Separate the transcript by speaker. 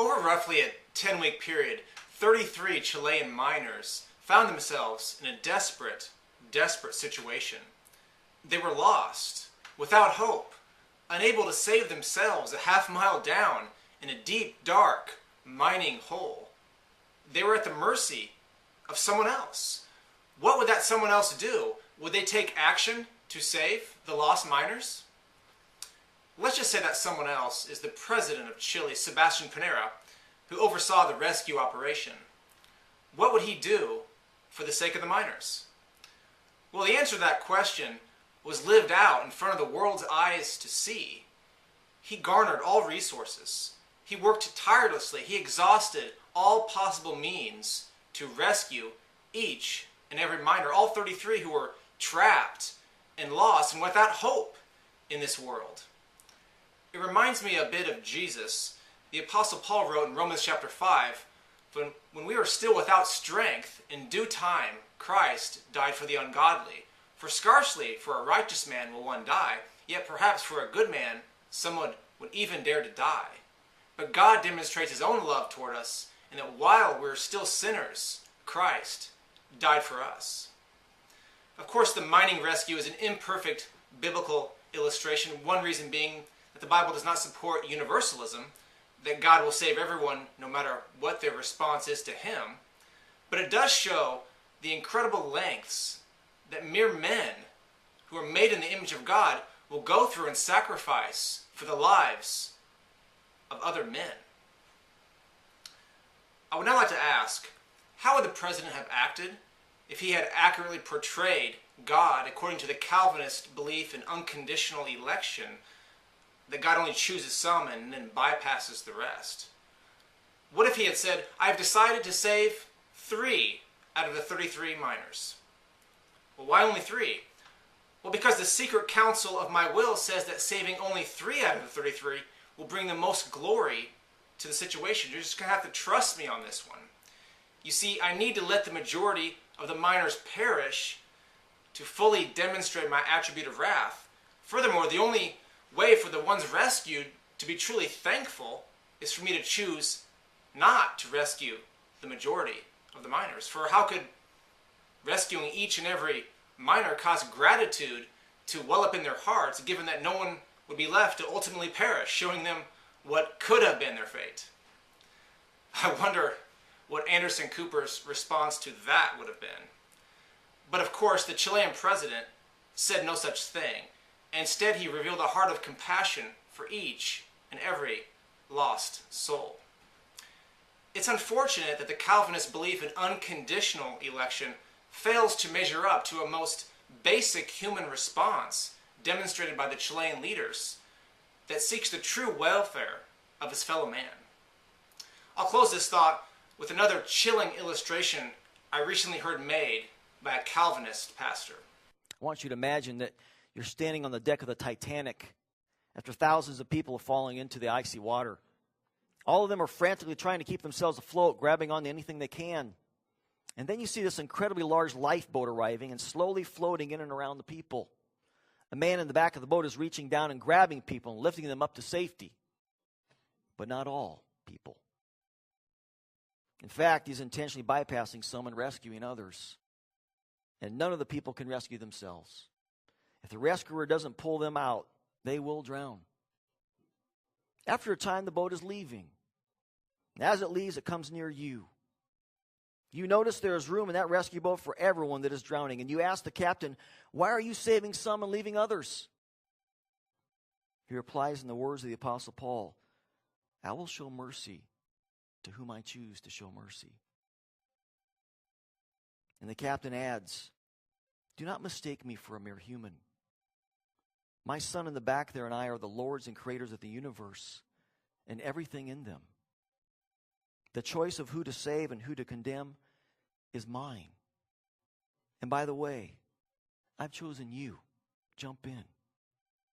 Speaker 1: Over roughly a 10-week period, 33 Chilean miners found themselves in a desperate situation. They were lost, without hope, unable to save themselves a half-mile down in a deep, dark mining hole. They were at the mercy of someone else. What would that someone else do? Would they take action to save the lost miners? Let's just say that someone else is the president of Chile, Sebastian Pinera, who oversaw the rescue operation. What would he do for the sake of the miners? Well, the answer to that question was lived out in front of the world's eyes to see. He garnered all resources. He worked tirelessly. He exhausted all possible means to rescue each and every miner, all 33 who were trapped and lost and without hope in this world. It reminds me a bit of Jesus. The Apostle Paul wrote in Romans chapter 5, when we were still without strength, in due time Christ died for the ungodly. For scarcely for a righteous man will one die, yet perhaps for a good man someone would even dare to die. But God demonstrates his own love toward us, in that while we're still sinners, Christ died for us. Of course, the mining rescue is an imperfect biblical illustration, one reason being that the Bible does not support universalism, that God will save everyone no matter what their response is to him. But it does show the incredible lengths that mere men who are made in the image of God will go through and sacrifice for the lives of other men. I would now like to ask, how would the president have acted if he had accurately portrayed God according to the Calvinist belief in unconditional election, that God only chooses some and then bypasses the rest? What if he had said, I've decided to save 3 out of the 33 miners? Well, why only 3? Well, because the secret counsel of my will says that saving only 3 out of the 33 will bring the most glory to the situation. You're just going to have to trust me on this one. You see, I need to let the majority of the miners perish to fully demonstrate my attribute of wrath. Furthermore, the only way for the ones rescued to be truly thankful is for me to choose not to rescue the majority of the miners. For how could rescuing each and every miner cause gratitude to well up in their hearts, given that no one would be left to ultimately perish, showing them what could have been their fate? I wonder what Anderson Cooper's response to that would have been. But of course, the Chilean president said no such thing. Instead, he revealed a heart of compassion for each and every lost soul. It's unfortunate that the Calvinist belief in unconditional election fails to measure up to a most basic human response demonstrated by the Chilean leaders that seeks the true welfare of his fellow man. I'll close this thought with another chilling illustration I recently heard made by a Calvinist pastor.
Speaker 2: I want you to imagine that you're standing on the deck of the Titanic after thousands of people are falling into the icy water. All of them are frantically trying to keep themselves afloat, grabbing onto anything they can. And then you see this incredibly large lifeboat arriving and slowly floating in and around the people. A man in the back of the boat is reaching down and grabbing people and lifting them up to safety. But not all people. In fact, he's intentionally bypassing some and rescuing others. And none of the people can rescue themselves. If the rescuer doesn't pull them out, they will drown. After a time, the boat is leaving. And as it leaves, it comes near you. You notice there is room in that rescue boat for everyone that is drowning. And you ask the captain, why are you saving some and leaving others? He replies in the words of the Apostle Paul, I will show mercy to whom I choose to show mercy. And the captain adds, do not mistake me for a mere human. My son in the back there and I are the lords and creators of the universe and everything in them. The choice of who to save and who to condemn is mine. And by the way, I've chosen you. Jump in.